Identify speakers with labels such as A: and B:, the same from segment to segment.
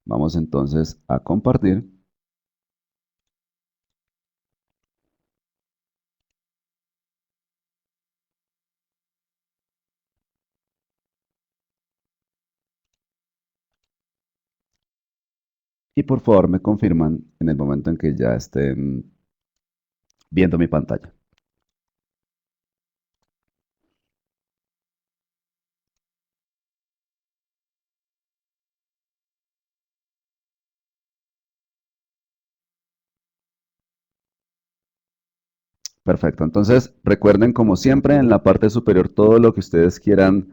A: Vamos entonces a compartir. Y por favor me confirman en el momento en que ya estén viendo mi pantalla. Perfecto. Entonces, recuerden, como siempre, en la parte superior todo lo que ustedes quieran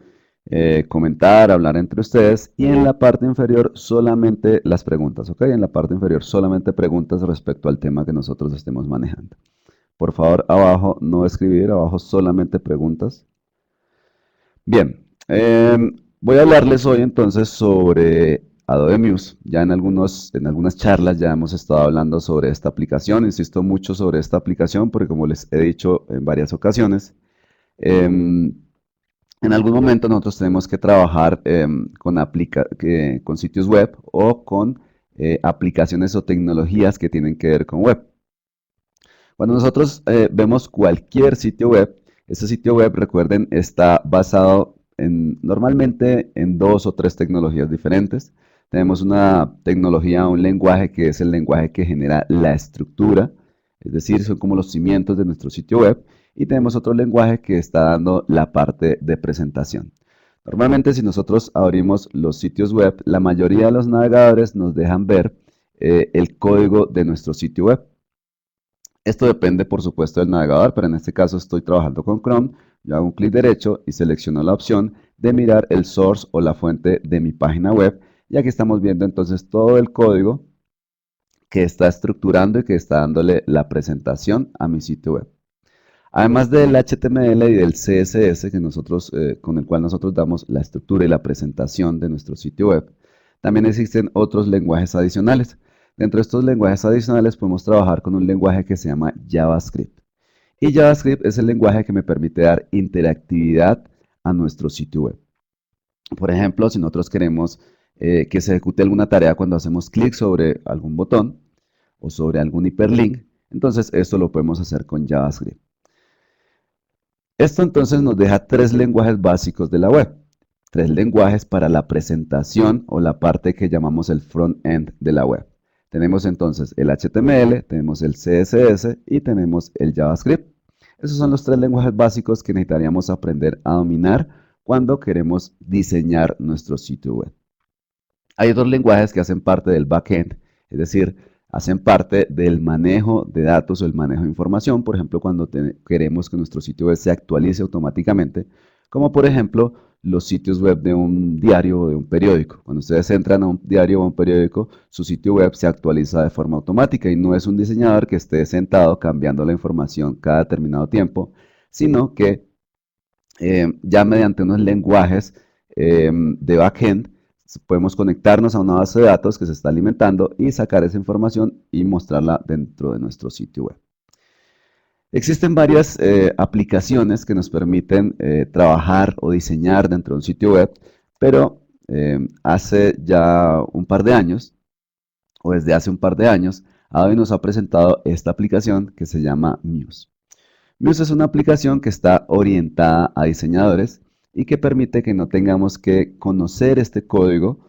A: comentar, hablar entre ustedes, y en la parte inferior solamente las preguntas, ¿ok? En la parte inferior solamente preguntas respecto al tema que nosotros estemos manejando. Por favor, abajo no escribir, abajo solamente preguntas. Bien, voy a hablarles hoy entonces sobre Adobe Muse. Ya en algunas charlas ya hemos estado hablando sobre esta aplicación. Insisto mucho sobre esta aplicación porque como les he dicho en varias ocasiones, em, en algún momento nosotros tenemos que trabajar con sitios web o con aplicaciones o tecnologías que tienen que ver con web. Cuando nosotros vemos cualquier sitio web, ese sitio web, recuerden, está basado normalmente en dos o tres tecnologías diferentes. Tenemos una tecnología, un lenguaje que es el lenguaje que genera la estructura, es decir, son como los cimientos de nuestro sitio web. Y tenemos otro lenguaje que está dando la parte de presentación. Normalmente, si nosotros abrimos los sitios web, la mayoría de los navegadores nos dejan ver el código de nuestro sitio web. Esto depende, por supuesto, del navegador, pero en este caso estoy trabajando con Chrome. Yo hago un clic derecho y selecciono la opción de mirar el source o la fuente de mi página web. Y aquí estamos viendo entonces todo el código que está estructurando y que está dándole la presentación a mi sitio web. Además del HTML y del CSS con el cual nosotros damos la estructura y la presentación de nuestro sitio web, también existen otros lenguajes adicionales. Dentro de estos lenguajes adicionales podemos trabajar con un lenguaje que se llama JavaScript. Y JavaScript es el lenguaje que me permite dar interactividad a nuestro sitio web. Por ejemplo, si nosotros queremos que se ejecute alguna tarea cuando hacemos clic sobre algún botón o sobre algún hiperlink, entonces esto lo podemos hacer con JavaScript. Esto entonces nos deja tres lenguajes básicos de la web. Tres lenguajes para la presentación o la parte que llamamos el front-end de la web. Tenemos entonces el HTML, tenemos el CSS y tenemos el JavaScript. Esos son los tres lenguajes básicos que necesitaríamos aprender a dominar cuando queremos diseñar nuestro sitio web. Hay otros lenguajes que hacen parte del backend, es decir, hacen parte del manejo de datos o el manejo de información, por ejemplo, cuando queremos que nuestro sitio web se actualice automáticamente, como por ejemplo los sitios web de un diario o de un periódico. Cuando ustedes entran a un diario o a un periódico, su sitio web se actualiza de forma automática y no es un diseñador que esté sentado cambiando la información cada determinado tiempo, sino que ya mediante unos lenguajes de backend podemos conectarnos a una base de datos que se está alimentando y sacar esa información y mostrarla dentro de nuestro sitio web. Existen varias aplicaciones que nos permiten trabajar o diseñar dentro de un sitio web, pero hace ya un par de años, o desde hace un par de años, Adobe nos ha presentado esta aplicación que se llama Muse. Muse es una aplicación que está orientada a diseñadores y que permite que no tengamos que conocer este código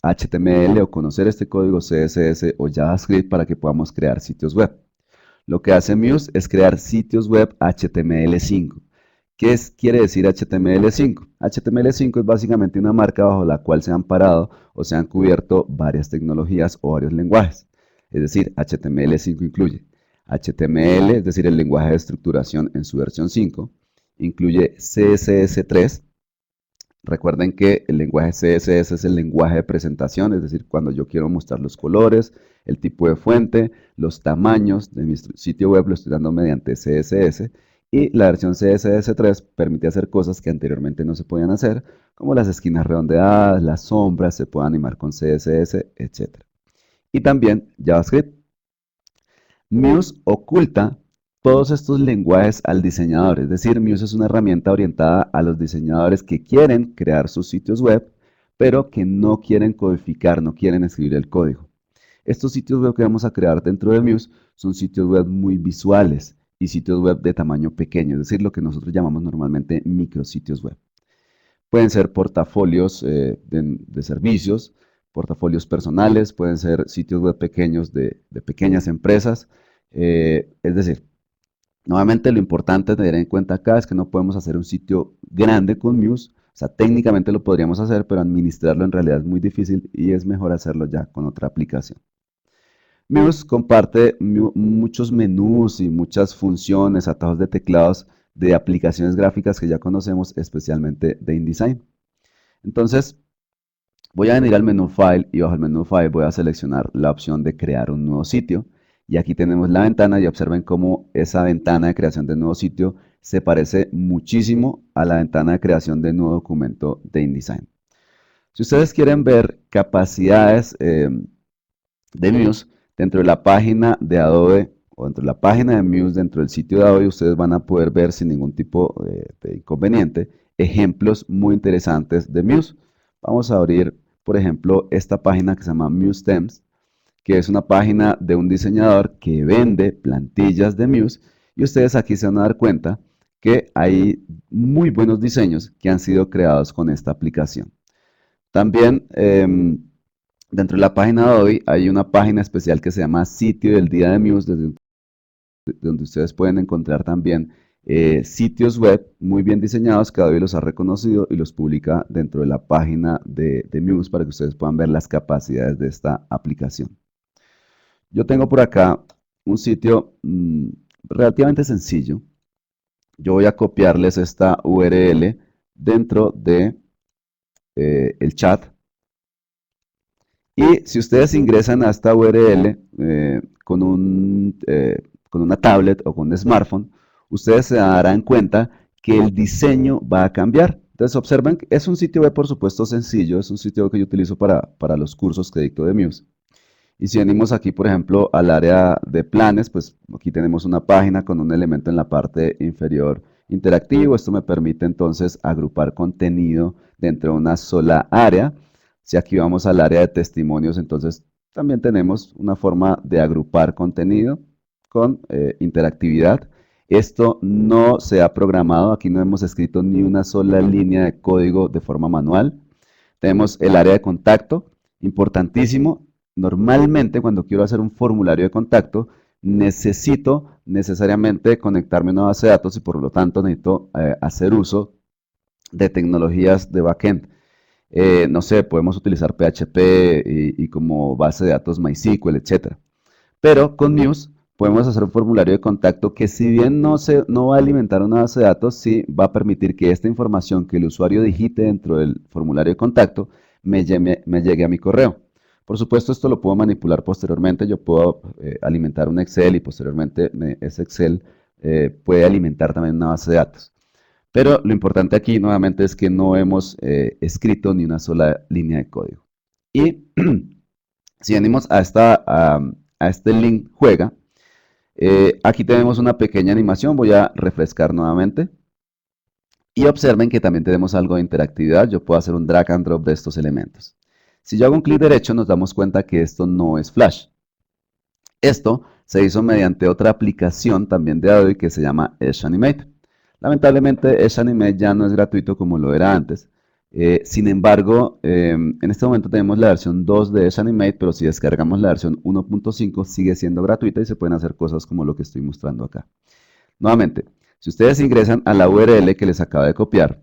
A: HTML o conocer este código CSS o JavaScript para que podamos crear sitios web. Lo que hace Muse es crear sitios web HTML5. Quiere decir HTML5? HTML5 es básicamente una marca bajo la cual se han parado o se han cubierto varias tecnologías o varios lenguajes. Es decir, HTML5 incluye HTML, es decir, el lenguaje de estructuración en su versión 5, incluye CSS3. Recuerden que el lenguaje CSS es el lenguaje de presentación, es decir, cuando yo quiero mostrar los colores, el tipo de fuente, los tamaños de mi sitio web, lo estoy dando mediante CSS. Y la versión CSS3 permite hacer cosas que anteriormente no se podían hacer, como las esquinas redondeadas, las sombras, se puede animar con CSS, etc. Y también JavaScript. Muse oculta todos estos lenguajes al diseñador, es decir, Muse es una herramienta orientada a los diseñadores que quieren crear sus sitios web, pero que no quieren codificar, no quieren escribir el código. Estos sitios web que vamos a crear dentro de Muse son sitios web muy visuales y sitios web de tamaño pequeño, es decir, lo que nosotros llamamos normalmente micrositios web. Pueden ser portafolios de servicios, portafolios personales, pueden ser sitios web pequeños de pequeñas empresas. Es decir, nuevamente lo importante a tener en cuenta acá es que no podemos hacer un sitio grande con Muse. O sea, técnicamente lo podríamos hacer, pero administrarlo en realidad es muy difícil y es mejor hacerlo ya con otra aplicación. Muse comparte muchos menús y muchas funciones, atajos de teclados de aplicaciones gráficas que ya conocemos, especialmente de InDesign. Entonces, voy a venir al menú File y bajo el menú File voy a seleccionar la opción de crear un nuevo sitio. Y aquí tenemos la ventana y observen cómo esa ventana de creación de nuevo sitio se parece muchísimo a la ventana de creación de nuevo documento de InDesign. Si ustedes quieren ver capacidades de Muse dentro de la página de Adobe o dentro de la página de Muse dentro del sitio de Adobe, ustedes van a poder ver sin ningún tipo de inconveniente ejemplos muy interesantes de Muse. Vamos a abrir, por ejemplo, esta página que se llama Muse Themes, que es una página de un diseñador que vende plantillas de Muse, y ustedes aquí se van a dar cuenta que hay muy buenos diseños que han sido creados con esta aplicación. También dentro de la página de Adobe hay una página especial que se llama Sitio del Día de Muse, desde donde ustedes pueden encontrar también sitios web muy bien diseñados que Adobe los ha reconocido y los publica dentro de la página de Muse para que ustedes puedan ver las capacidades de esta aplicación. Yo tengo por acá un sitio relativamente sencillo. Yo voy a copiarles esta URL dentro de el chat. Y si ustedes ingresan a esta URL con una tablet o con un smartphone, ustedes se darán cuenta que el diseño va a cambiar. Entonces observen que es un sitio web, por supuesto, sencillo, es un sitio que yo utilizo para los cursos que dicto de Muse. Y si venimos aquí, por ejemplo, al área de planes, pues aquí tenemos una página con un elemento en la parte inferior interactivo. Esto me permite entonces agrupar contenido dentro de una sola área. Si aquí vamos al área de testimonios, entonces también tenemos una forma de agrupar contenido con interactividad. Esto no se ha programado, aquí no hemos escrito ni una sola línea de código de forma manual. Tenemos el área de contacto, importantísimo. Normalmente cuando quiero hacer un formulario de contacto, necesito necesariamente conectarme a una base de datos y por lo tanto necesito hacer uso de tecnologías de backend. No sé, podemos utilizar PHP y como base de datos MySQL, etc. Pero con Muse podemos hacer un formulario de contacto que si bien no va a alimentar una base de datos, sí va a permitir que esta información que el usuario digite dentro del formulario de contacto me llegue a mi correo. Por supuesto, esto lo puedo manipular posteriormente. Yo puedo alimentar un Excel y posteriormente ese Excel puede alimentar también una base de datos. Pero lo importante aquí nuevamente es que no hemos escrito ni una sola línea de código. Y si venimos a este link juega, aquí tenemos una pequeña animación. Voy a refrescar nuevamente. Y observen que también tenemos algo de interactividad. Yo puedo hacer un drag and drop de estos elementos. Si yo hago un clic derecho, nos damos cuenta que esto no es Flash. Esto se hizo mediante otra aplicación también de Adobe que se llama Edge Animate. Lamentablemente, Edge Animate ya no es gratuito como lo era antes. Sin embargo, en este momento tenemos la versión 2 de Edge Animate, pero si descargamos la versión 1.5 sigue siendo gratuita y se pueden hacer cosas como lo que estoy mostrando acá. Nuevamente, si ustedes ingresan a la URL que les acabo de copiar,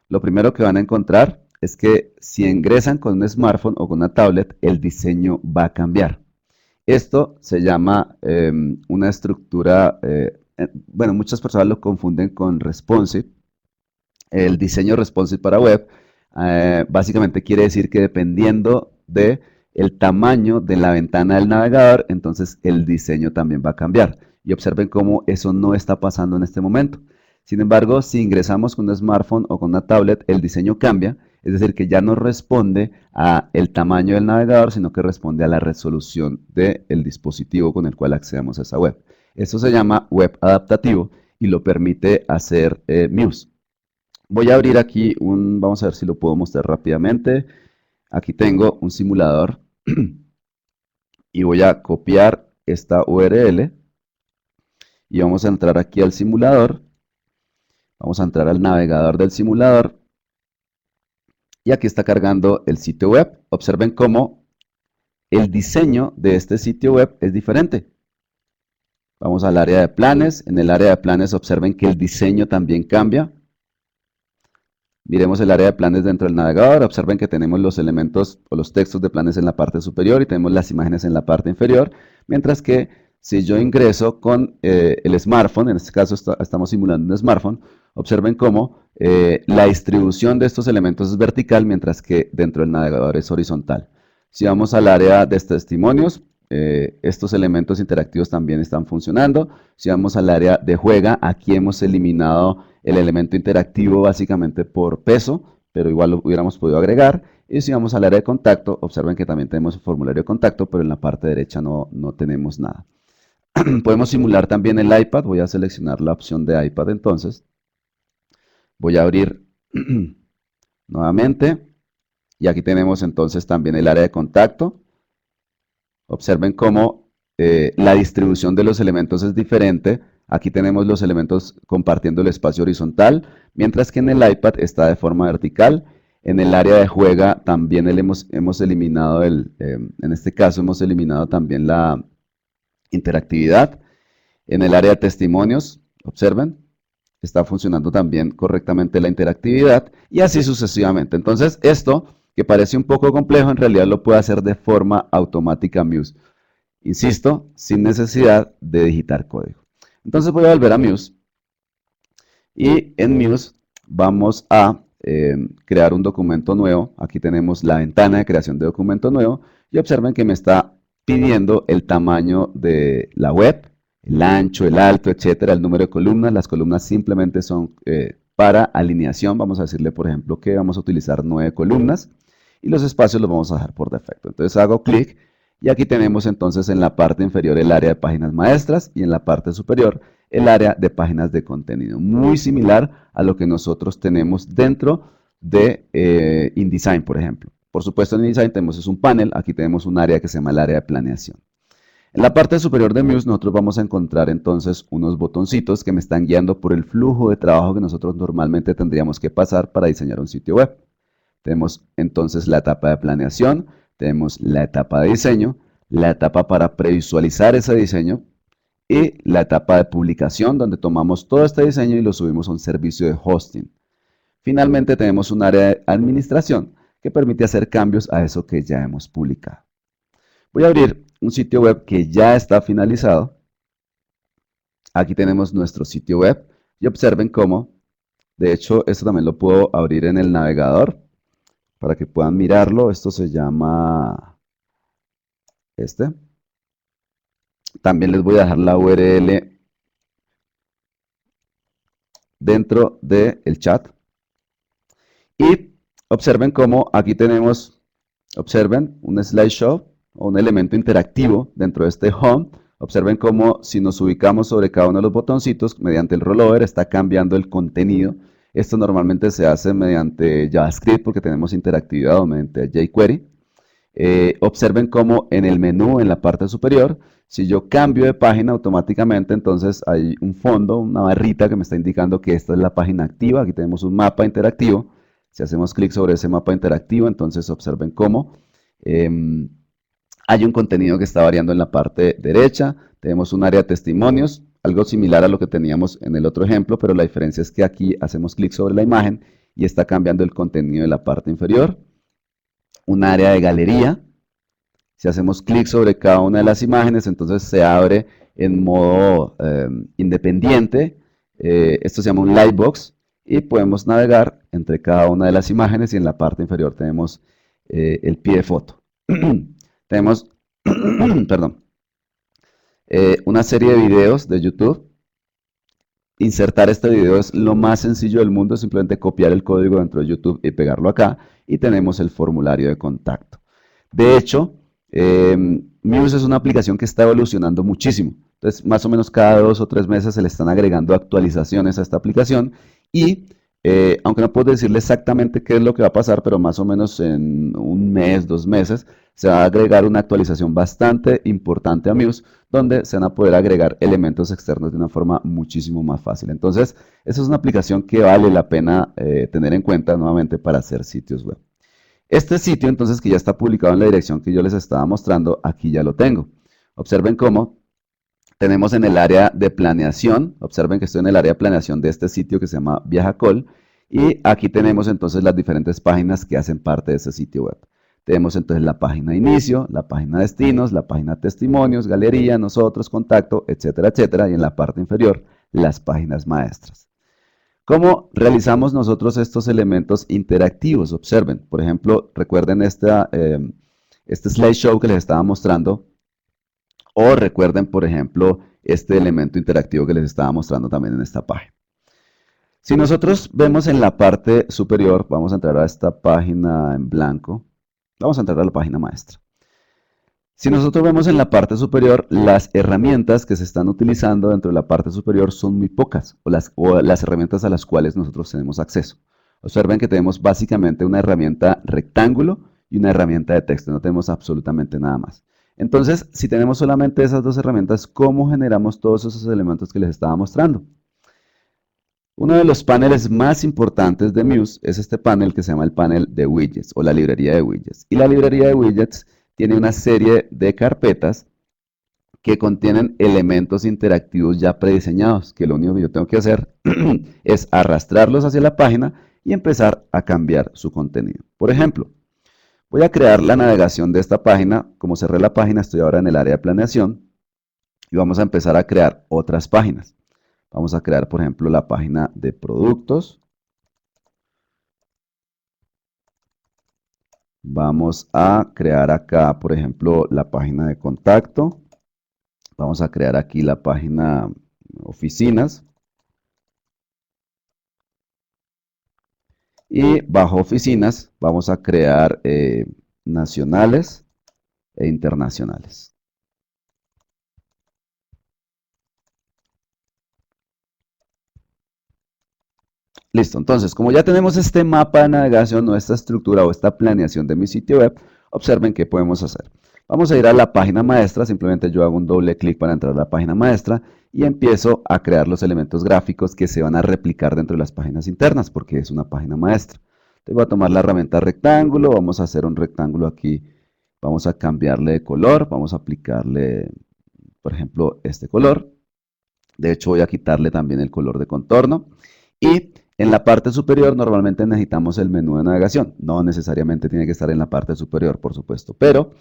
A: lo primero que van a encontrar es que si ingresan con un smartphone o con una tablet, el diseño va a cambiar. Esto se llama una estructura, bueno, muchas personas lo confunden con responsive. El diseño responsive para web básicamente quiere decir que dependiendo de el tamaño de la ventana del navegador, entonces el diseño también va a cambiar. Y observen cómo eso no está pasando en este momento. Sin embargo, si ingresamos con un smartphone o con una tablet, el diseño cambia, es decir, que ya no responde a el tamaño del navegador, sino que responde a la resolución del dispositivo con el cual accedamos a esa web. Esto se llama web adaptativo y lo permite hacer Muse. Voy a abrir aquí vamos a ver si lo puedo mostrar rápidamente. Aquí tengo un simulador y voy a copiar esta URL y vamos a entrar aquí al simulador. Vamos a entrar al navegador del simulador y aquí está cargando el sitio web. Observen cómo el diseño de este sitio web es diferente. Vamos al área de planes. En el área de planes observen que el diseño también cambia. Miremos el área de planes dentro del navegador. Observen que tenemos los elementos o los textos de planes en la parte superior y tenemos las imágenes en la parte inferior. Mientras que si yo ingreso con el smartphone, en este caso estamos simulando un smartphone, observen cómo la distribución de estos elementos es vertical, mientras que dentro del navegador es horizontal. Si vamos al área de testimonios, estos elementos interactivos también están funcionando. Si vamos al área de juega, aquí hemos eliminado el elemento interactivo básicamente por peso, pero igual lo hubiéramos podido agregar. Y si vamos al área de contacto, observen que también tenemos el formulario de contacto, pero en la parte derecha no tenemos nada. Podemos simular también el iPad. Voy a seleccionar la opción de iPad entonces. Voy a abrir nuevamente. Y aquí tenemos entonces también el área de contacto. Observen cómo la distribución de los elementos es diferente. Aquí tenemos los elementos compartiendo el espacio horizontal, mientras que en el iPad está de forma vertical. En el área de juega también hemos eliminado, en este caso hemos eliminado también la interactividad. En el área de testimonios, observen, está funcionando también correctamente la interactividad y así sucesivamente. Entonces esto, que parece un poco complejo, en realidad lo puede hacer de forma automática Muse. Insisto, sin necesidad de digitar código. Entonces voy a volver a Muse y en Muse vamos a crear un documento nuevo. Aquí tenemos la ventana de creación de documento nuevo y observen que me está pidiendo el tamaño de la web, el ancho, el alto, etcétera, el número de columnas. Las columnas simplemente son para alineación. Vamos a decirle, por ejemplo, que vamos a utilizar 9 columnas y los espacios los vamos a dejar por defecto. Entonces hago clic y aquí tenemos entonces en la parte inferior el área de páginas maestras y en la parte superior el área de páginas de contenido. Muy similar a lo que nosotros tenemos dentro de InDesign, por ejemplo. Por supuesto, en InDesign tenemos un panel. Aquí tenemos un área que se llama el área de planeación. En la parte superior de Muse nosotros vamos a encontrar entonces unos botoncitos que me están guiando por el flujo de trabajo que nosotros normalmente tendríamos que pasar para diseñar un sitio web. Tenemos entonces la etapa de planeación, tenemos la etapa de diseño, la etapa para previsualizar ese diseño y la etapa de publicación, donde tomamos todo este diseño y lo subimos a un servicio de hosting. Finalmente tenemos un área de administración que permite hacer cambios a eso que ya hemos publicado. Voy a abrir un sitio web que ya está finalizado. Aquí tenemos nuestro sitio web y observen cómo, de hecho, esto también lo puedo abrir en el navegador para que puedan mirarlo. Esto se llama También les voy a dejar la URL dentro del chat. Y observen cómo aquí tenemos, observen un slideshow o un elemento interactivo dentro de este home. Observen cómo si nos ubicamos sobre cada uno de los botoncitos, mediante el rollover está cambiando el contenido. Esto normalmente se hace mediante JavaScript porque tenemos interactividad o mediante jQuery. Observen cómo en el menú, en la parte superior, si yo cambio de página automáticamente, entonces hay un fondo, una barrita que me está indicando que esta es la página activa. Aquí tenemos un mapa interactivo. Si hacemos clic sobre ese mapa interactivo, entonces observen cómo hay un contenido que está variando en la parte derecha. Tenemos un área de testimonios, algo similar a lo que teníamos en el otro ejemplo, pero la diferencia es que aquí hacemos clic sobre la imagen y está cambiando el contenido de la parte inferior. Un área de galería. Si hacemos clic sobre cada una de las imágenes, entonces se abre en modo independiente. Esto se llama un lightbox y podemos navegar entre cada una de las imágenes y en la parte inferior tenemos el pie de foto. Tenemos perdón, una serie de videos de YouTube. Insertar este video es lo más sencillo del mundo, simplemente copiar el código dentro de YouTube y pegarlo acá y tenemos el formulario de contacto. De hecho, Muse es una aplicación que está evolucionando muchísimo. Entonces, más o menos cada 2 o 3 meses se le están agregando actualizaciones a esta aplicación y Aunque no puedo decirle exactamente qué es lo que va a pasar, pero más o menos en un mes, 2 meses, se va a agregar una actualización bastante importante a Muse, donde se van a poder agregar elementos externos de una forma muchísimo más fácil. Entonces, esa es una aplicación que vale la pena tener en cuenta nuevamente para hacer sitios web. Este sitio, entonces, que ya está publicado en la dirección que yo les estaba mostrando, aquí ya lo tengo. Observen cómo tenemos en el área de planeación, observen que estoy en el área de planeación de este sitio que se llama Viajacol, y aquí tenemos entonces las diferentes páginas que hacen parte de ese sitio web. Tenemos entonces la página de inicio, la página de destinos, la página de testimonios, galería, nosotros, contacto, etcétera, etcétera, y en la parte inferior las páginas maestras. ¿Cómo realizamos nosotros estos elementos interactivos? Observen, por ejemplo, recuerden este slideshow que les estaba mostrando, o recuerden, por ejemplo, este elemento interactivo que les estaba mostrando también en esta página. Si nosotros vemos en la parte superior, vamos a entrar a esta página en blanco, vamos a entrar a la página maestra. Si nosotros vemos en la parte superior, las herramientas que se están utilizando dentro de la parte superior son muy pocas, o las herramientas a las cuales nosotros tenemos acceso. Observen que tenemos básicamente una herramienta rectángulo y una herramienta de texto, no tenemos absolutamente nada más. Entonces, si tenemos solamente esas dos herramientas, ¿cómo generamos todos esos elementos que les estaba mostrando? Uno de los paneles más importantes de Muse es este panel que se llama el panel de widgets o la librería de widgets. Y la librería de widgets tiene una serie de carpetas que contienen elementos interactivos ya prediseñados, que lo único que yo tengo que hacer es arrastrarlos hacia la página y empezar a cambiar su contenido. Por ejemplo, voy a crear la navegación de esta página. Como cerré la página, estoy ahora en el área de planeación y vamos a empezar a crear otras páginas. Vamos a crear, por ejemplo, la página de productos. Vamos a crear acá, por ejemplo, la página de contacto. Vamos a crear aquí la página oficinas. Y bajo oficinas vamos a crear nacionales e internacionales. Listo, entonces, como ya tenemos este mapa de navegación o esta estructura o esta planeación de mi sitio web, observen qué podemos hacer. Vamos a ir a la página maestra, simplemente yo hago un doble clic para entrar a la página maestra y empiezo a crear los elementos gráficos que se van a replicar dentro de las páginas internas, porque es una página maestra. Entonces voy a tomar la herramienta rectángulo, vamos a hacer un rectángulo aquí, vamos a cambiarle de color, vamos a aplicarle, por ejemplo, este color. De hecho, voy a quitarle también el color de contorno. Y en la parte superior normalmente necesitamos el menú de navegación. No necesariamente tiene que estar en la parte superior, por supuesto. Pero,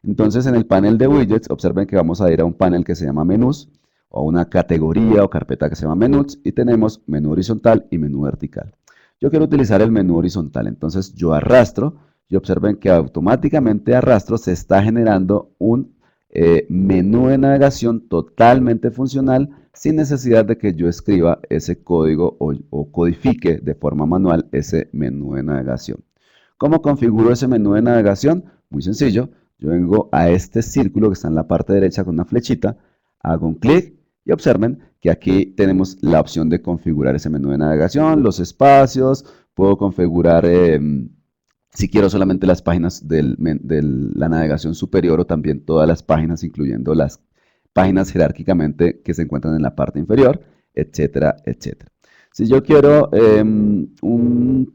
A: entonces en el panel de widgets, observen que vamos a ir a un panel que se llama menús, o una categoría o carpeta que se llama menús, y tenemos menú horizontal y menú vertical. Yo quiero utilizar el menú horizontal, entonces yo arrastro, y observen que automáticamente arrastro se está generando un menú de navegación totalmente funcional sin necesidad de que yo escriba ese código o codifique de forma manual ese menú de navegación. ¿Cómo configuro ese menú de navegación? Muy sencillo, yo vengo a este círculo que está en la parte derecha con una flechita, hago un clic y observen que aquí tenemos la opción de configurar ese menú de navegación, los espacios, puedo configurar si quiero solamente las páginas de la navegación superior o también todas las páginas, incluyendo las páginas jerárquicamente que se encuentran en la parte inferior, etcétera, etcétera. Si yo quiero una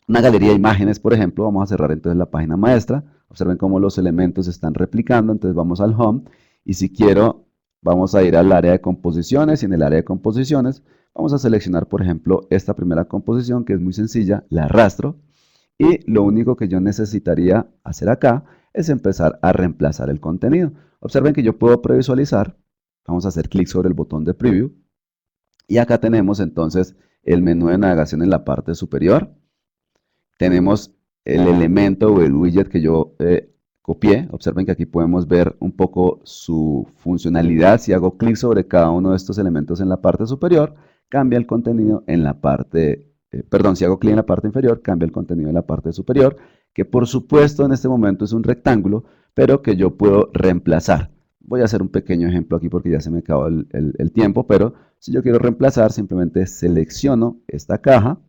A: galería de imágenes, por ejemplo, vamos a cerrar entonces la página maestra. Observen cómo los elementos se están replicando, entonces vamos al home y si quiero, vamos a ir al área de composiciones y en el área de composiciones vamos a seleccionar, por ejemplo, esta primera composición que es muy sencilla, la arrastro. Y lo único que yo necesitaría hacer acá es empezar a reemplazar el contenido. Observen que yo puedo previsualizar. Vamos a hacer clic sobre el botón de Preview. Y acá tenemos entonces el menú de navegación en la parte superior. Tenemos el elemento o el widget que yo copié. Observen que aquí podemos ver un poco su funcionalidad. Si hago clic sobre cada uno de estos elementos en la parte superior, cambia el contenido en la parte si hago clic en la parte inferior, cambia el contenido en la parte superior, que por supuesto en este momento es un rectángulo, pero que yo puedo reemplazar. Voy a hacer un pequeño ejemplo aquí porque ya se me acabó el tiempo, pero si yo quiero reemplazar, simplemente selecciono esta caja,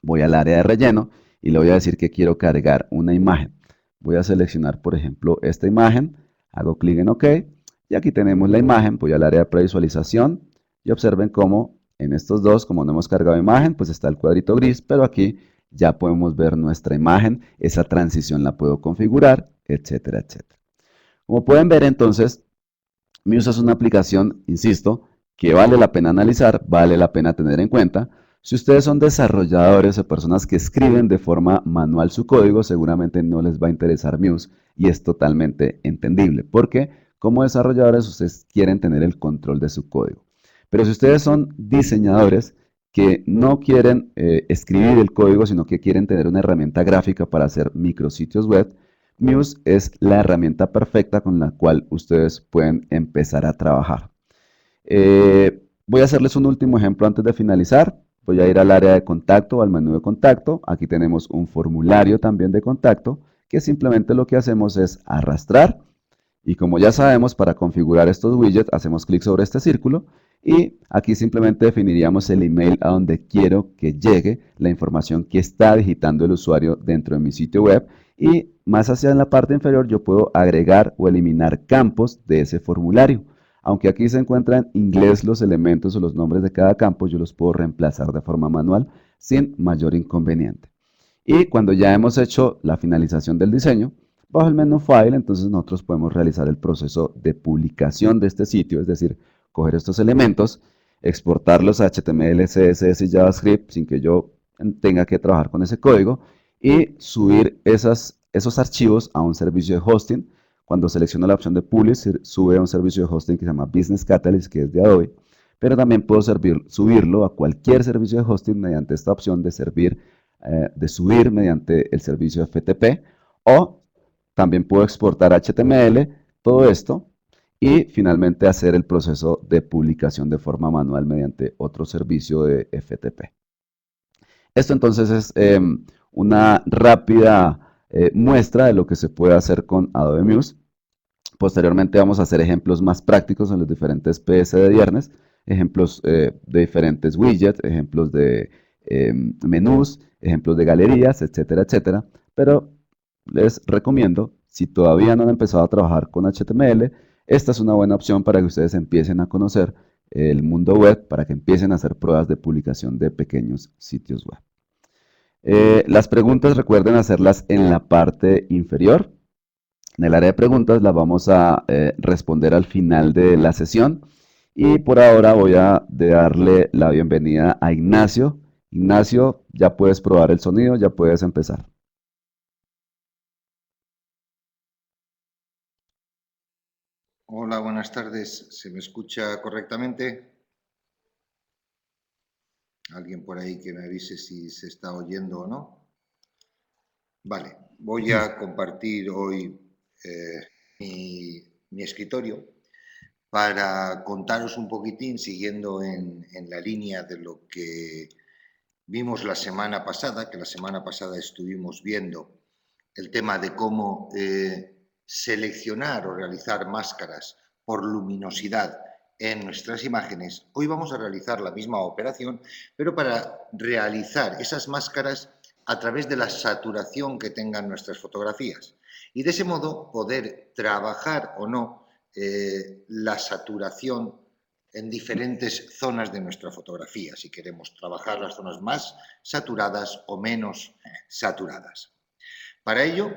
A: voy al área de relleno y le voy a decir que quiero cargar una imagen. Voy a seleccionar, por ejemplo, esta imagen, hago clic en OK y aquí tenemos la imagen. Voy al área de previsualización y observen cómo en estos dos, como no hemos cargado imagen, pues está el cuadrito gris, pero aquí ya podemos ver nuestra imagen, esa transición la puedo configurar, etcétera, etcétera. Como pueden ver entonces, Muse es una aplicación, insisto, que vale la pena analizar, vale la pena tener en cuenta. Si ustedes son desarrolladores o personas que escriben de forma manual su código, seguramente no les va a interesar Muse y es totalmente entendible, porque como desarrolladores ustedes quieren tener el control de su código. Pero si ustedes son diseñadores que no quieren escribir el código, sino que quieren tener una herramienta gráfica para hacer micrositios web, Muse es la herramienta perfecta con la cual ustedes pueden empezar a trabajar. Voy a hacerles un último ejemplo antes de finalizar. Voy a ir al área de contacto, al menú de contacto. Aquí tenemos un formulario también de contacto, que simplemente lo que hacemos es arrastrar. Y como ya sabemos, para configurar estos widgets, hacemos clic sobre este círculo y aquí simplemente definiríamos el email a donde quiero que llegue la información que está digitando el usuario dentro de mi sitio web. Y más hacia en la parte inferior yo puedo agregar o eliminar campos de ese formulario. Aunque aquí se encuentran en inglés los elementos o los nombres de cada campo, yo los puedo reemplazar de forma manual sin mayor inconveniente. Y cuando ya hemos hecho la finalización del diseño, bajo el menú File, entonces nosotros podemos realizar el proceso de publicación de este sitio, es decir, coger estos elementos, exportarlos a HTML, CSS y JavaScript sin que yo tenga que trabajar con ese código y subir esos archivos a un servicio de hosting. Cuando selecciono la opción de Publish, sube a un servicio de hosting que se llama Business Catalyst, que es de Adobe, pero también puedo subirlo a cualquier servicio de hosting mediante esta opción de subir mediante el servicio FTP, o también puedo exportar HTML, todo esto, y finalmente hacer el proceso de publicación de forma manual mediante otro servicio de FTP. Esto entonces es una rápida muestra de lo que se puede hacer con Adobe Muse. Posteriormente vamos a hacer ejemplos más prácticos en los diferentes PS de viernes, ejemplos de diferentes widgets, ejemplos de menús, ejemplos de galerías, etcétera, etcétera. Pero les recomiendo, si todavía no han empezado a trabajar con HTML, esta es una buena opción para que ustedes empiecen a conocer el mundo web, para que empiecen a hacer pruebas de publicación de pequeños sitios web. Las preguntas recuerden hacerlas en la parte inferior. En el área de preguntas las vamos a responder al final de la sesión. Y por ahora voy a darle la bienvenida a Ignacio. Ignacio, ya puedes probar el sonido, ya puedes empezar.
B: Hola, buenas tardes. ¿Se me escucha correctamente? ¿Alguien por ahí que me avise si se está oyendo o no? Vale, voy a compartir hoy mi escritorio para contaros un poquitín, siguiendo en la línea de lo que vimos la semana pasada, que la semana pasada estuvimos viendo el tema de cómo seleccionar o realizar máscaras por luminosidad en nuestras imágenes. Hoy vamos a realizar la misma operación, pero para realizar esas máscaras a través de la saturación que tengan nuestras fotografías. Y de ese modo poder trabajar o no la saturación en diferentes zonas de nuestra fotografía, si queremos trabajar las zonas más saturadas o menos saturadas. Para ello,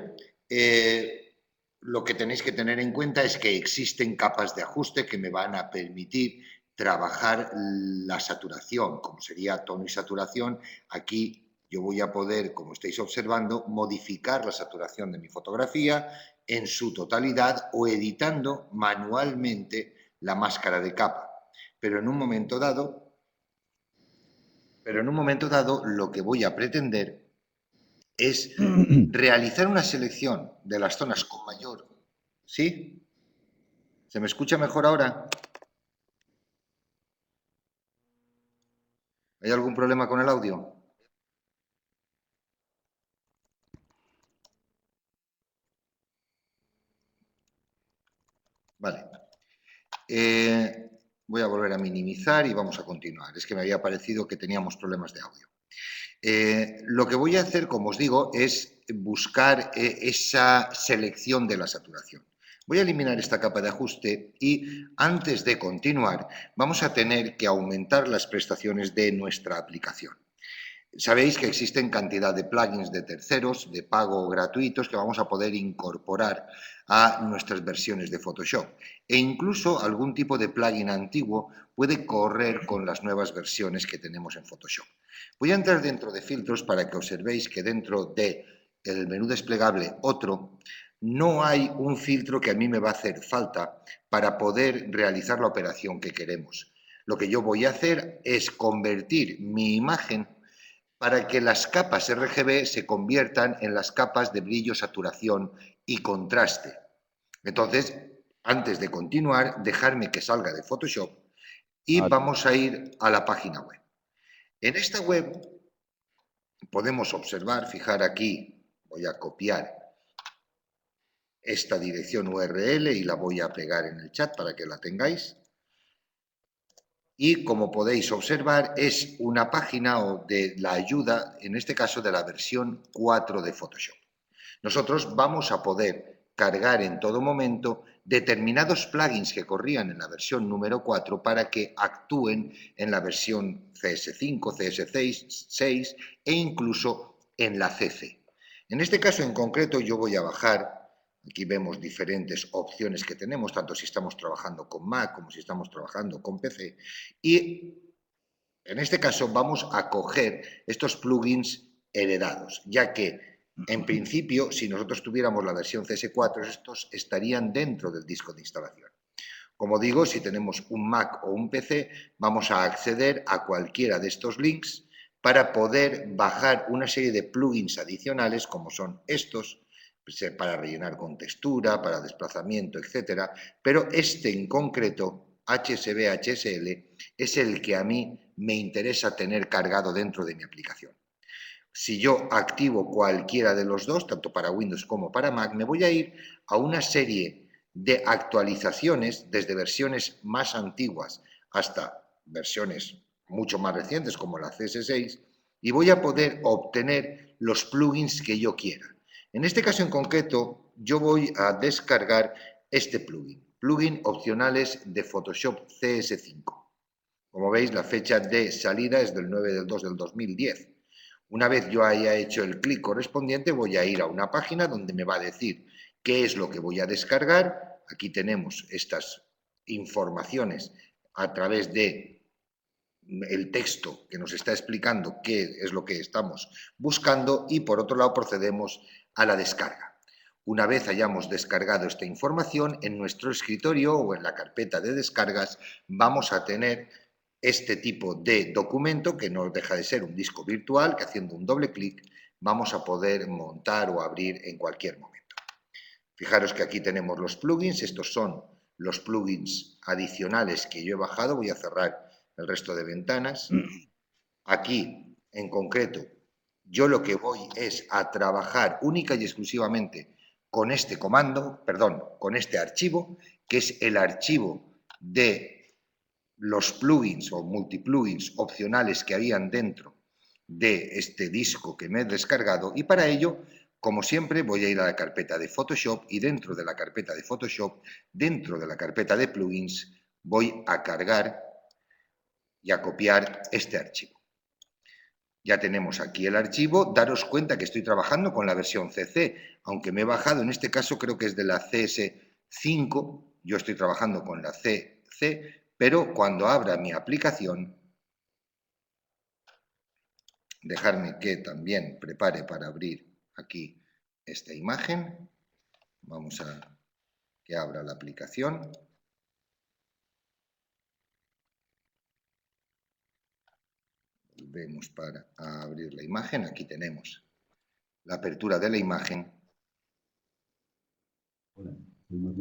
B: lo que tenéis que tener en cuenta es que existen capas de ajuste que me van a permitir trabajar la saturación, como sería tono y saturación. Aquí yo voy a poder, como estáis observando, modificar la saturación de mi fotografía en su totalidad o editando manualmente la máscara de capa. Pero en un momento dado, lo que voy a pretender es realizar una selección de las zonas con mayor... ¿Sí? ¿Se me escucha mejor ahora? ¿Hay algún problema con el audio? Vale. Voy a volver a minimizar y vamos a continuar. Es que me había parecido que teníamos problemas de audio. Lo que voy a hacer, como os digo, es buscar esa selección de la saturación. Voy a eliminar esta capa de ajuste y antes de continuar vamos a tener que aumentar las prestaciones de nuestra aplicación. Sabéis que existen cantidad de plugins de terceros, de pago gratuitos, que vamos a poder incorporar a nuestras versiones de Photoshop. E incluso algún tipo de plugin antiguo puede correr con las nuevas versiones que tenemos en Photoshop. Voy a entrar dentro de filtros para que observéis que dentro del menú desplegable otro, no hay un filtro que a mí me va a hacer falta para poder realizar la operación que queremos. Lo que yo voy a hacer es convertir mi imagen para que las capas RGB se conviertan en las capas de brillo, saturación y contraste. Entonces, antes de continuar, dejarme que salga de Photoshop y vamos a ir a la página web. En esta web podemos observar, fijar aquí, voy a copiar esta dirección URL y la voy a pegar en el chat para que la tengáis. Y como podéis observar, es una página de la ayuda, en este caso de la versión 4 de Photoshop. Nosotros vamos a poder cargar en todo momento determinados plugins que corrían en la versión número 4 para que actúen en la versión CS5, CS6 e incluso en la CC. En este caso en concreto yo voy a bajar. Aquí vemos diferentes opciones que tenemos, tanto si estamos trabajando con Mac como si estamos trabajando con PC. Y en este caso vamos a coger estos plugins heredados, ya que en principio, si nosotros tuviéramos la versión CS4, estos estarían dentro del disco de instalación. Como digo, si tenemos un Mac o un PC, vamos a acceder a cualquiera de estos links para poder bajar una serie de plugins adicionales, como son estos, para rellenar con textura, para desplazamiento, etcétera, pero este en concreto, HSB, HSL, es el que a mí me interesa tener cargado dentro de mi aplicación. Si yo activo cualquiera de los dos, tanto para Windows como para Mac, me voy a ir a una serie de actualizaciones desde versiones más antiguas hasta versiones mucho más recientes como la CS6 y voy a poder obtener los plugins que yo quiera. En este caso en concreto, yo voy a descargar este plugin opcionales de Photoshop CS5. Como veis, la fecha de salida es del 9 del 2 del 2010. Una vez yo haya hecho el clic correspondiente, voy a ir a una página donde me va a decir qué es lo que voy a descargar. Aquí tenemos estas informaciones a través de el texto que nos está explicando qué es lo que estamos buscando y por otro lado procedemos a la descarga. Una vez hayamos descargado esta información, en nuestro escritorio o en la carpeta de descargas vamos a tener este tipo de documento que no deja de ser un disco virtual que haciendo un doble clic vamos a poder montar o abrir en cualquier momento. Fijaros que aquí tenemos los plugins, estos son los plugins adicionales que yo he bajado, voy a cerrar el resto de ventanas. Aquí, en concreto, yo lo que voy es a trabajar única y exclusivamente con este comando, perdón, con este archivo, que es el archivo de los plugins o multiplugins opcionales que habían dentro de este disco que me he descargado y para ello, como siempre, voy a ir a la carpeta de Photoshop y dentro de la carpeta de Photoshop, dentro de la carpeta de plugins, voy a cargar y a copiar este archivo. Ya tenemos aquí el archivo. Daros cuenta que estoy trabajando con la versión CC, aunque me he bajado, en este caso creo que es de la CS5, yo estoy trabajando con la CC, pero cuando abra mi aplicación, dejarme que también prepare para abrir aquí esta imagen. Vamos a que abra la aplicación. Volvemos para abrir la imagen. Aquí tenemos la apertura de la imagen.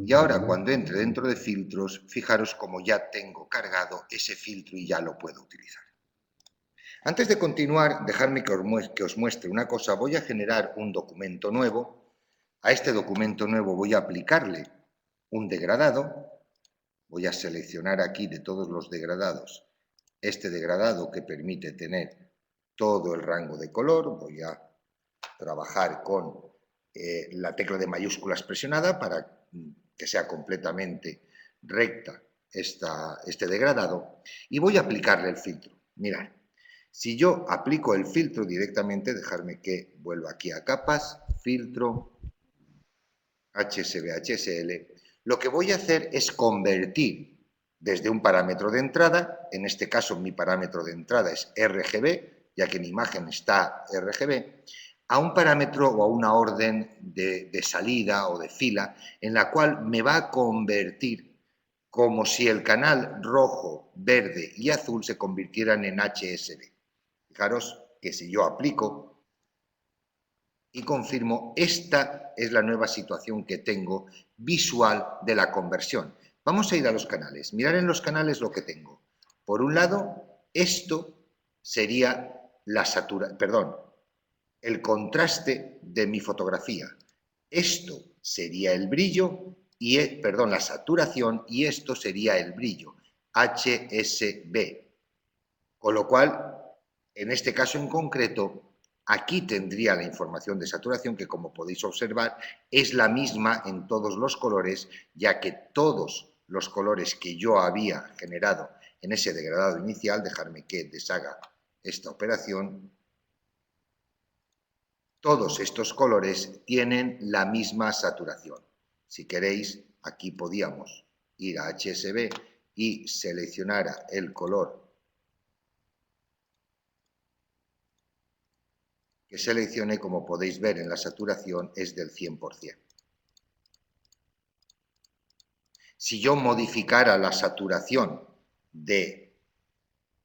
B: Y ahora cuando entre dentro de filtros, fijaros como ya tengo cargado ese filtro y ya lo puedo utilizar. Antes de continuar, dejadme que os muestre una cosa. Voy a generar un documento nuevo. A este documento nuevo voy a aplicarle un degradado. Voy a seleccionar aquí de todos los degradados este degradado que permite tener todo el rango de color. Voy a trabajar con la tecla de mayúsculas presionada para que sea completamente recta este degradado, y voy a aplicarle el filtro. Mirad, si yo aplico el filtro directamente, dejarme que vuelva aquí a capas, filtro, HSB, HSL, lo que voy a hacer es convertir desde un parámetro de entrada, en este caso mi parámetro de entrada es RGB, ya que mi imagen está RGB, a un parámetro o a una orden de salida o de fila, en la cual me va a convertir como si el canal rojo, verde y azul se convirtieran en HSB. Fijaros que si yo aplico y confirmo, esta es la nueva situación que tengo visual de la conversión. Vamos a ir a los canales. Mirad en los canales lo que tengo. Por un lado, esto sería el contraste de mi fotografía. Esto sería el brillo, la saturación, y esto sería el brillo, HSB. Con lo cual, en este caso en concreto, aquí tendría la información de saturación que, como podéis observar, es la misma en todos los colores, ya que todos los colores que yo había generado en ese degradado inicial, dejarme que deshaga esta operación, todos estos colores tienen la misma saturación. Si queréis, aquí podíamos ir a HSB y seleccionar el color que seleccione. Como podéis ver en la saturación, es del 100%. Si yo modificara la saturación de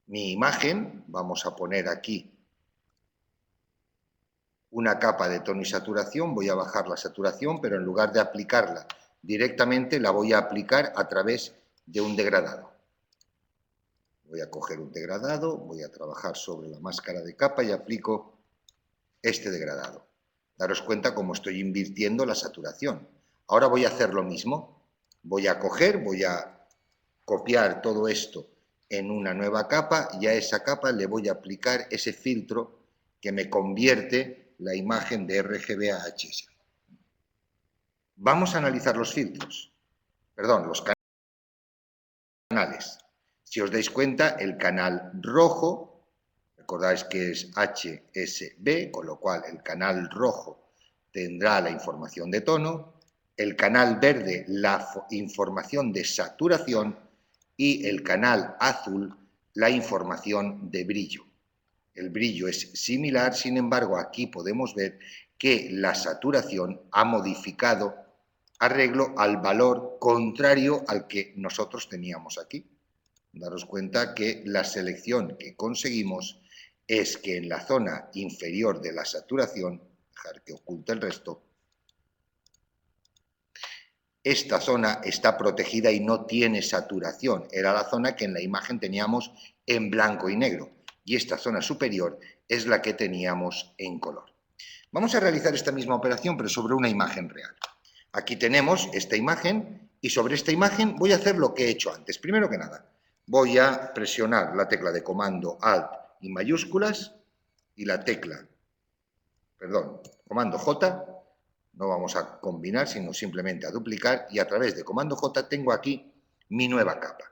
B: mi imagen, vamos a poner aquí una capa de tono y saturación, voy a bajar la saturación, pero en lugar de aplicarla directamente, la voy a aplicar a través de un degradado. Voy a coger un degradado, voy a trabajar sobre la máscara de capa y aplico este degradado. Daros cuenta cómo estoy invirtiendo la saturación. Ahora voy a hacer lo mismo. Voy a copiar todo esto en una nueva capa, y a esa capa le voy a aplicar ese filtro que me convierte la imagen de RGB a HSB. Vamos a analizar los filtros, los canales. Si os dais cuenta, el canal rojo, recordáis que es HSB, con lo cual el canal rojo tendrá la información de tono, el canal verde la información de saturación y el canal azul la información de brillo. El brillo es similar, sin embargo, aquí podemos ver que la saturación ha modificado arreglo al valor contrario al que nosotros teníamos aquí. Daros cuenta que la selección que conseguimos es que en la zona inferior de la saturación, dejar que oculte el resto, esta zona está protegida y no tiene saturación. Era la zona que en la imagen teníamos en blanco y negro. Y esta zona superior es la que teníamos en color. Vamos a realizar esta misma operación, pero sobre una imagen real. Aquí tenemos esta imagen, y sobre esta imagen voy a hacer lo que he hecho antes. Primero que nada, voy a presionar la tecla de comando Alt y mayúsculas, y la comando J. No vamos a combinar, sino simplemente a duplicar, y a través de comando J tengo aquí mi nueva capa.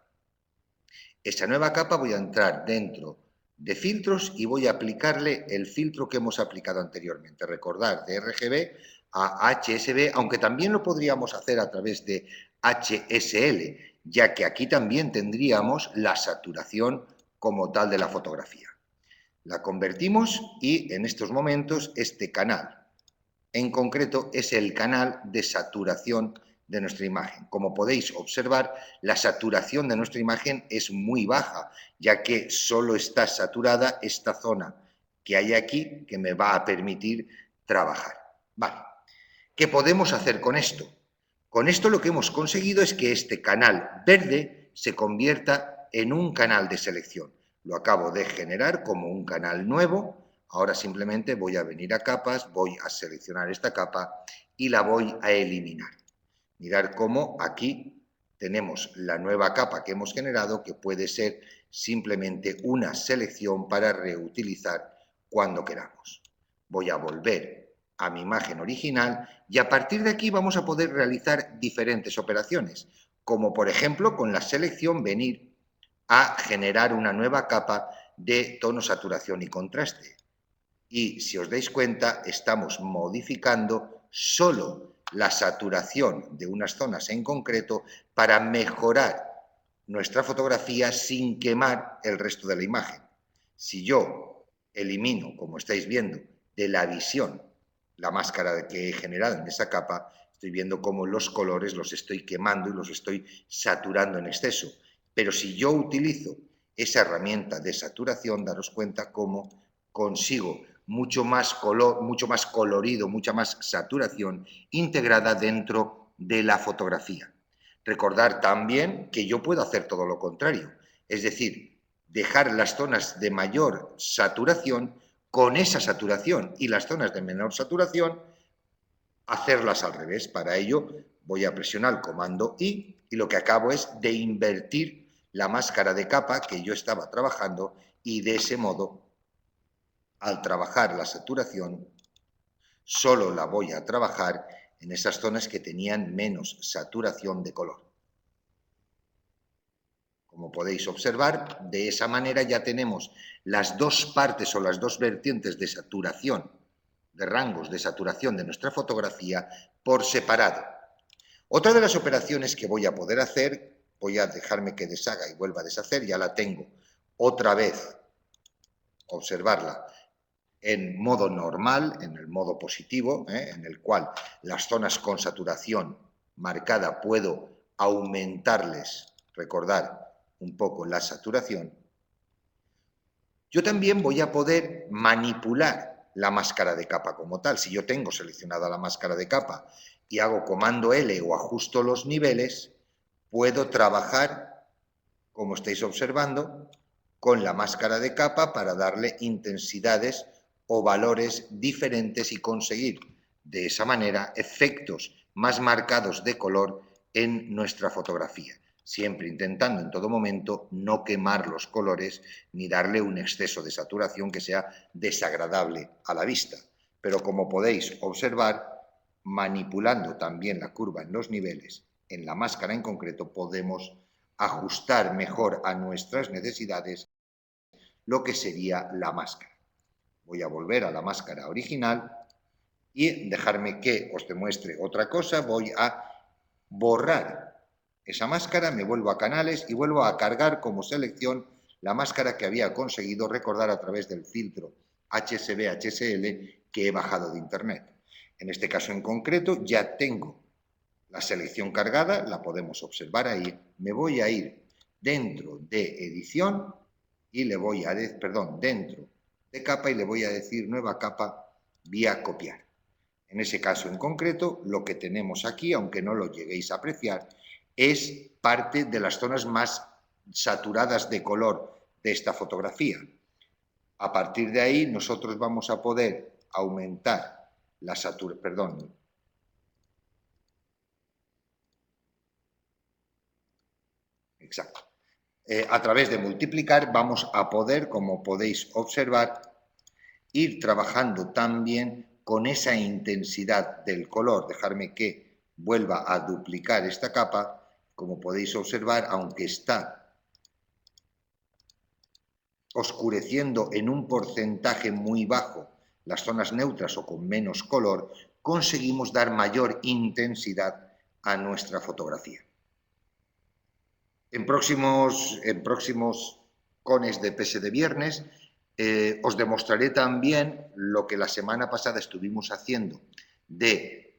B: Esta nueva capa voy a entrar dentro de filtros y voy a aplicarle el filtro que hemos aplicado anteriormente. Recordar, de RGB a HSB, aunque también lo podríamos hacer a través de HSL, ya que aquí también tendríamos la saturación como tal de la fotografía. La convertimos y en estos momentos este canal en concreto es el canal de saturación de nuestra imagen. Como podéis observar, la saturación de nuestra imagen es muy baja, ya que solo está saturada esta zona que hay aquí, que me va a permitir trabajar. Vale. ¿Qué podemos hacer con esto? Con esto lo que hemos conseguido es que este canal verde se convierta en un canal de selección. Lo acabo de generar como un canal nuevo. Ahora simplemente voy a venir a capas, voy a seleccionar esta capa y la voy a eliminar. Mirad cómo aquí tenemos la nueva capa que hemos generado, que puede ser simplemente una selección para reutilizar cuando queramos. Voy a volver a mi imagen original y a partir de aquí vamos a poder realizar diferentes operaciones, como por ejemplo con la selección venir a generar una nueva capa de tono, saturación y contraste. Y si os dais cuenta, estamos modificando solo la saturación de unas zonas en concreto para mejorar nuestra fotografía sin quemar el resto de la imagen. Si yo elimino, como estáis viendo, de la visión la máscara que he generado en esa capa, estoy viendo cómo los colores los estoy quemando y los estoy saturando en exceso. Pero si yo utilizo esa herramienta de saturación, daros cuenta cómo consigo mucho más color, mucho más colorido, mucha más saturación integrada dentro de la fotografía. Recordar también que yo puedo hacer todo lo contrario, es decir, dejar las zonas de mayor saturación con esa saturación y las zonas de menor saturación, hacerlas al revés. Para ello voy a presionar el comando I y lo que acabo es de invertir la máscara de capa que yo estaba trabajando y de ese modo, al trabajar la saturación, solo la voy a trabajar en esas zonas que tenían menos saturación de color. Como podéis observar, de esa manera ya tenemos las dos partes o las dos vertientes de saturación, de rangos de saturación de nuestra fotografía por separado. Otra de las operaciones que voy a poder hacer, voy a dejarme que deshaga y vuelva a deshacer, ya la tengo otra vez, observarla en modo normal, en el modo positivo, en el cual las zonas con saturación marcada puedo aumentarles, recordar, un poco la saturación. Yo también voy a poder manipular la máscara de capa como tal. Si yo tengo seleccionada la máscara de capa y hago comando L o ajusto los niveles, puedo trabajar, como estáis observando, con la máscara de capa para darle intensidades o valores diferentes y conseguir de esa manera efectos más marcados de color en nuestra fotografía, siempre intentando en todo momento no quemar los colores ni darle un exceso de saturación que sea desagradable a la vista. Pero como podéis observar, manipulando también la curva en los niveles, en la máscara en concreto, podemos ajustar mejor a nuestras necesidades lo que sería la máscara. Voy a volver a la máscara original y dejarme que os demuestre otra cosa. Voy a borrar esa máscara, me vuelvo a canales y vuelvo a cargar como selección la máscara que había conseguido recordar a través del filtro HSB-HSL que he bajado de internet. En este caso en concreto ya tengo la selección cargada, la podemos observar ahí. Me voy a ir dentro de edición y le voy a decir, perdón, dentro de capa y le voy a decir nueva capa vía copiar. En ese caso en concreto, lo que tenemos aquí, aunque no lo lleguéis a apreciar, es parte de las zonas más saturadas de color de esta fotografía. A partir de ahí, nosotros vamos a poder aumentar la saturación, perdón, exacto. A través de multiplicar vamos a poder, como podéis observar, ir trabajando también con esa intensidad del color. Dejarme que vuelva a duplicar esta capa. Como podéis observar, aunque está oscureciendo en un porcentaje muy bajo las zonas neutras o con menos color, conseguimos dar mayor intensidad a nuestra fotografía. En próximos cones de PS de viernes os demostraré también lo que la semana pasada estuvimos haciendo de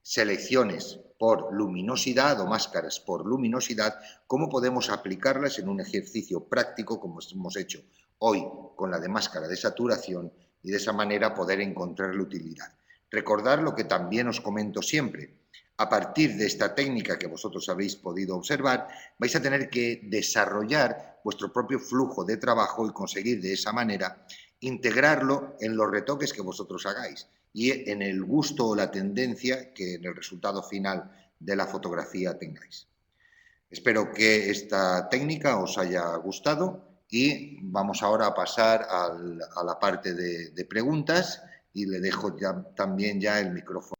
B: selecciones por luminosidad o máscaras por luminosidad, cómo podemos aplicarlas en un ejercicio práctico como hemos hecho hoy con la de máscara de saturación y de esa manera poder encontrarle utilidad. Recordad lo que también os comento siempre. A partir de esta técnica que vosotros habéis podido observar, vais a tener que desarrollar vuestro propio flujo de trabajo y conseguir de esa manera integrarlo en los retoques que vosotros hagáis. y en el gusto o la tendencia que en el resultado final de la fotografía tengáis. Espero que esta técnica os haya gustado y vamos ahora a pasar a la parte de preguntas y le dejo también ya el micrófono.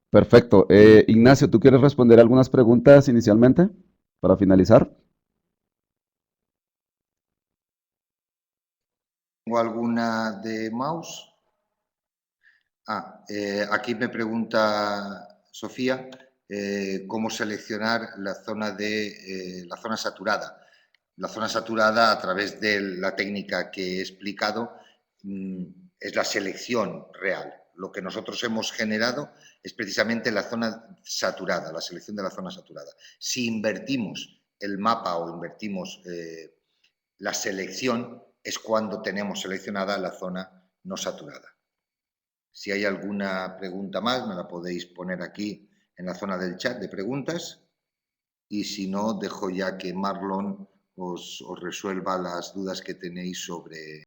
A: Perfecto. Ignacio, ¿tú quieres responder algunas preguntas inicialmente para finalizar?
B: ¿Tengo alguna de mouse? Aquí me pregunta Sofía cómo seleccionar la zona saturada. La zona saturada, a través de la técnica que he explicado, es la selección real. Lo que nosotros hemos generado es precisamente la zona saturada, la selección de la zona saturada. Si invertimos el mapa o invertimos la selección, es cuando tenemos seleccionada la zona no saturada. Si hay alguna pregunta más, me la podéis poner aquí en la zona del chat de preguntas. Y si no, dejo ya que Marlon os resuelva las dudas que tenéis sobre